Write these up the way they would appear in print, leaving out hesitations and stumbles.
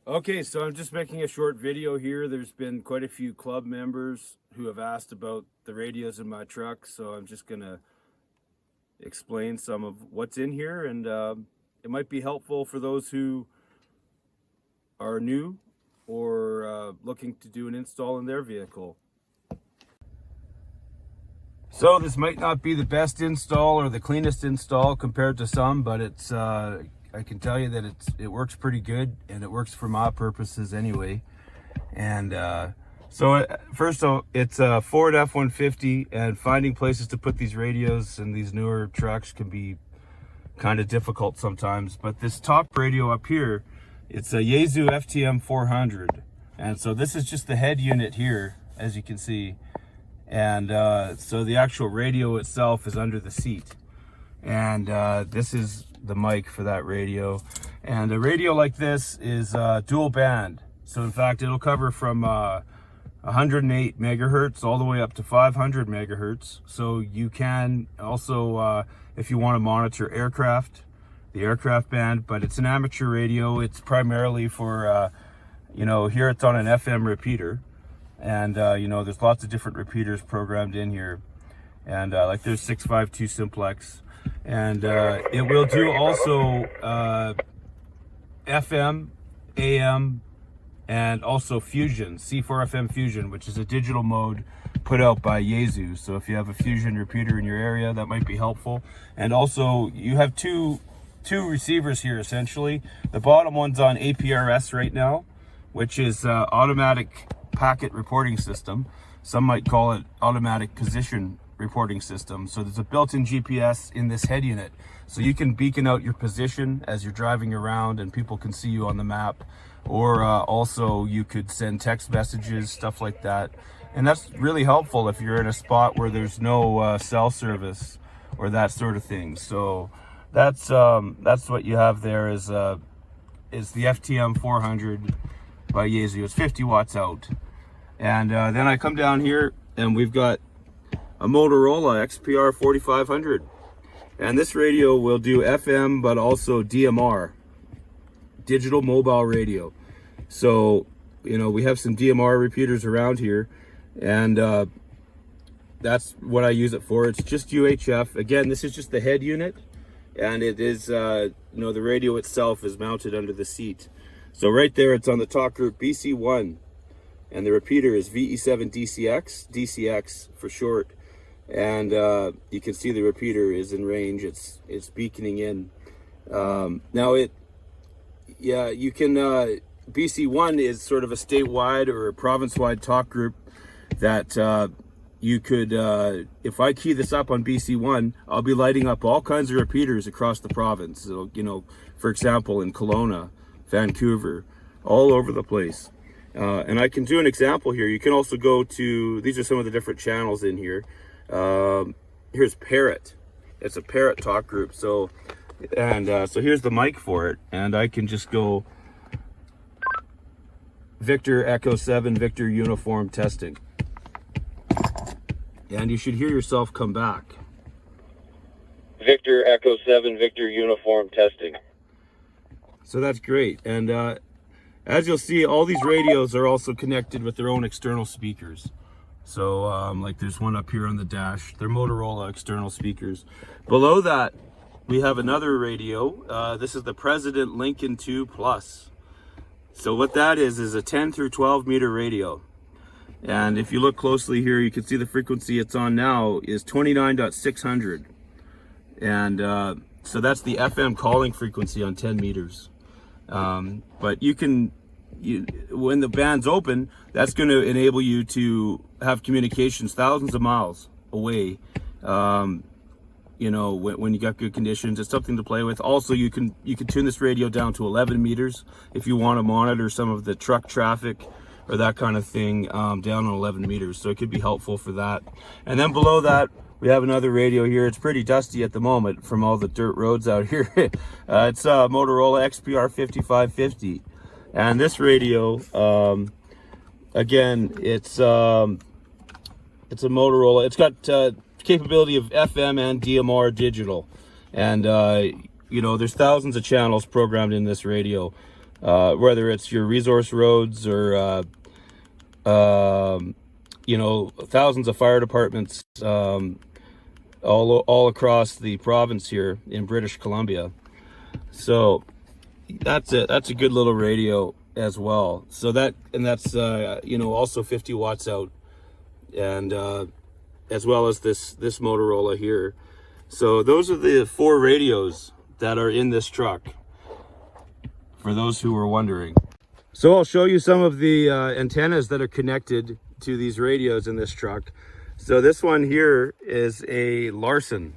Okay, so I'm just making a short video here. There's been quite a few club members who have asked about the radios in my truck, so I'm just gonna explain some of what's in here, and it might be helpful for those who are new or looking to do an install in their vehicle. So this might not be the best install or the cleanest install compared to some, but it's I can tell you that it works pretty good, and it works for my purposes anyway. And first of all, it's a Ford F-150, and finding places to put these radios in these newer trucks can be kind of difficult sometimes. But this top radio up here, it's a Yazu FTM400, and so this is just the head unit here, as you can see. And so the actual radio itself is under the seat, and this is the mic for that radio. And a radio like this is dual band, so in fact it'll cover from 108 megahertz all the way up to 500 megahertz. So you can also if you want to monitor the aircraft band, but it's an amateur radio. It's primarily for here it's on an FM repeater. And there's lots of different repeaters programmed in here, and like there's 652 simplex, and it will do also FM, AM, and also fusion, C4FM fusion, which is a digital mode put out by Yazu. So if you have a fusion repeater in your area, that might be helpful. And also you have two receivers here essentially. The bottom one's on APRS right now, which is automatic packet reporting system. Some might call it automatic position reporting system. So there's a built-in GPS in this head unit, so you can beacon out your position as you're driving around and people can see you on the map, or also you could send text messages, stuff like that. And that's really helpful if you're in a spot where there's no cell service or that sort of thing. So that's what you have there is the FTM400 by Yazu. It's 50 watts out. And then I come down here and we've got a Motorola XPR4500. And this radio will do FM, but also DMR, digital mobile radio. So, we have some DMR repeaters around here, and that's what I use it for. It's just UHF. Again, this is just the head unit, and it is, the radio itself is mounted under the seat. So right there, it's on the talk group BC1, and the repeater is VE7DCX, DCX for short. And you can see the repeater is in range. It's beaconing in. Now you can, BC1 is sort of a statewide or a province-wide talk group that you could, if I key this up on BC1, I'll be lighting up all kinds of repeaters across the province. So, for example, in Kelowna, Vancouver, all over the place. And I can do an example here. You can also go to, these are some of the different channels in here. Here's Parrot. It's a Parrot talk group. So here's the mic for it, and I can just go Victor Echo 7 Victor Uniform testing, and you should hear yourself come back. Victor Echo 7 Victor Uniform testing. So that's great. And as you'll see, all these radios are also connected with their own external speakers. So like there's one up here on the dash. They're Motorola external speakers. Below that, we have another radio. This is the President Lincoln 2 Plus. So what that is a 10 through 12 meter radio. And if you look closely here, you can see the frequency it's on now is 29.600. And so that's the FM calling frequency on 10 meters. But when the band's open, that's going to enable you to have communications thousands of miles away. When you got good conditions, it's something to play with. Also, you can tune this radio down to 11 meters if you want to monitor some of the truck traffic or that kind of thing, down on 11 meters. So it could be helpful for that. And then below that, we have another radio here. It's pretty dusty at the moment from all the dirt roads out here. It's a Motorola XPR4500. And this radio, again, it's a Motorola. It's got capability of FM and DMR digital. And, there's thousands of channels programmed in this radio. whether it's your resource roads or you know, thousands of fire departments all across the province here in British Columbia. So that's it. That's a good little radio as well. So that's you know, also 50 watts out, and as well as this Motorola here. So those are the 4 radios that are in this truck, for those who were wondering. So I'll show you some of the antennas that are connected to these radios in this truck. So this one here is a Larson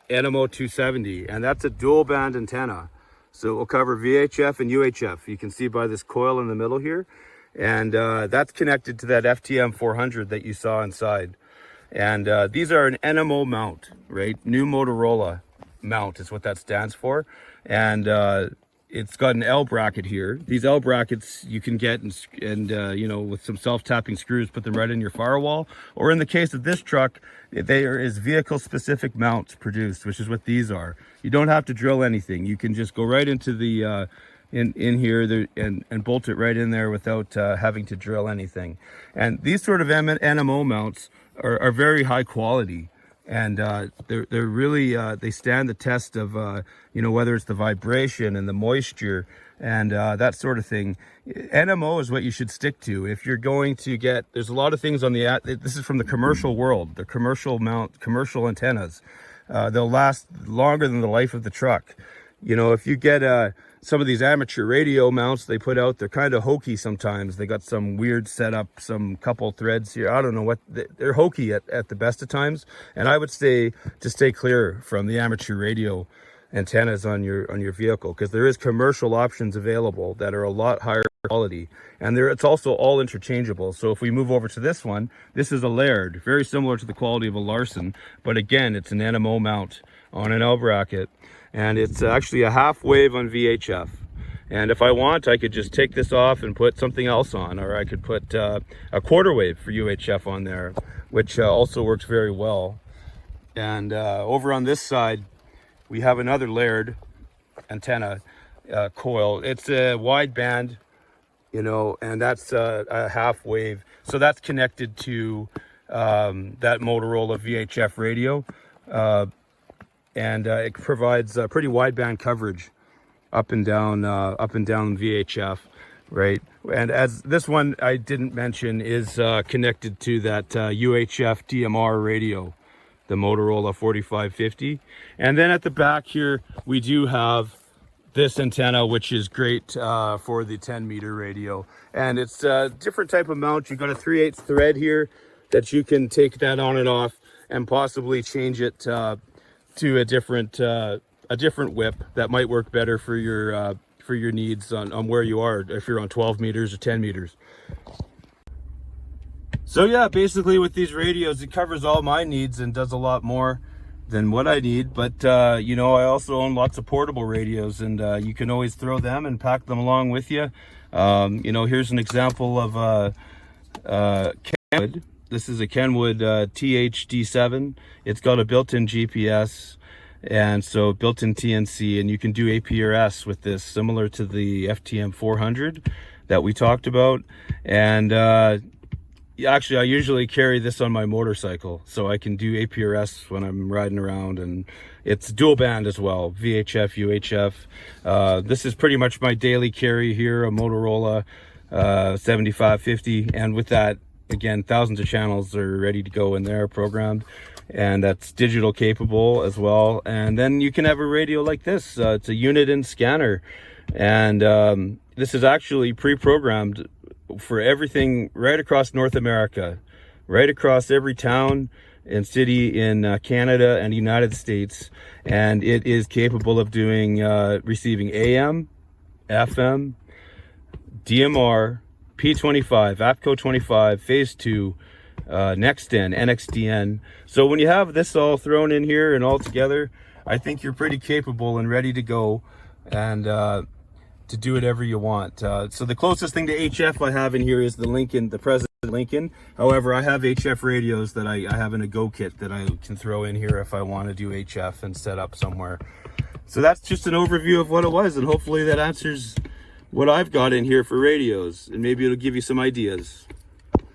NMO 270, and that's a dual band antenna. So it will cover VHF and UHF. You can see by this coil in the middle here. And that's connected to that FTM400 that you saw inside. And these are an NMO mount, right? New Motorola mount is what that stands for. And it's got an L bracket here. These L brackets you can get and you know, with some self-tapping screws, put them right in your firewall. Or in the case of this truck, there is vehicle-specific mounts produced, which is what these are. You don't have to drill anything. You can just go right into the in here there, and bolt it right in there without having to drill anything. And these sort of NMO mounts are very high quality. And they're really they stand the test of you know, whether it's the vibration and the moisture and that sort of thing. NMO is what you should stick to if you're going to get. There's a lot of things on the this is from the commercial world. The commercial commercial antennas. They'll last longer than the life of the truck. You know, if you get some of these amateur radio mounts they put out, they're kind of hokey sometimes. They got some weird setup, some couple threads here. I don't know what, they're hokey at the best of times. And I would say to stay clear from the amateur radio antennas on your vehicle, because there is commercial options available that are a lot higher quality, and it's also all interchangeable. So if we move over to this one, this is a Laird, very similar to the quality of a Larson, but again, it's an NMO mount on an L bracket. And it's actually a half wave on VHF. And if I want, I could just take this off and put something else on, or I could put a quarter wave for UHF on there, which also works very well. And over on this side, we have another Laird antenna coil. It's a wide band, you know, and that's a half wave. So that's connected to that Motorola VHF radio. And it provides pretty wideband coverage up and down VHF, right? And as this one I didn't mention is connected to that UHF DMR radio, the Motorola 4550. And then at the back here we do have this antenna, which is great for the 10-meter radio. And it's a different type of mount. You've got a 3/8 thread here that you can take that on and off and possibly change it to a different whip that might work better for your needs on where you are, if you're on 12 meters or 10 meters. So yeah, basically with these radios, it covers all my needs and does a lot more than what I need. But you know, I also own lots of portable radios, and you can always throw them and pack them along with you. You know, here's an example of Kenwood. This is a Kenwood THD7. It's got a built-in GPS, and so built-in TNC, and you can do APRS with this, similar to the FTM400 that we talked about. And actually, I usually carry this on my motorcycle, so I can do APRS when I'm riding around, and it's dual band as well, VHF, UHF. This is pretty much my daily carry here, a Motorola 7550, and with that, again, thousands of channels are ready to go in there, programmed, and that's digital capable as well. And then you can have a radio like this. It's a unit in scanner, and this is actually pre-programmed for everything right across North America, right across every town and city in Canada and United States. And it is capable of doing receiving AM, FM, DMR, P25, APCO 25, Phase 2, NextN, NXDN. So when you have this all thrown in here and all together, I think you're pretty capable and ready to go, and to do whatever you want. So the closest thing to HF I have in here is the Lincoln, the President Lincoln. However, I have HF radios that I have in a Go kit that I can throw in here if I want to do HF and set up somewhere. So that's just an overview of what it was, and hopefully that answers what I've got in here for radios, and maybe it'll give you some ideas.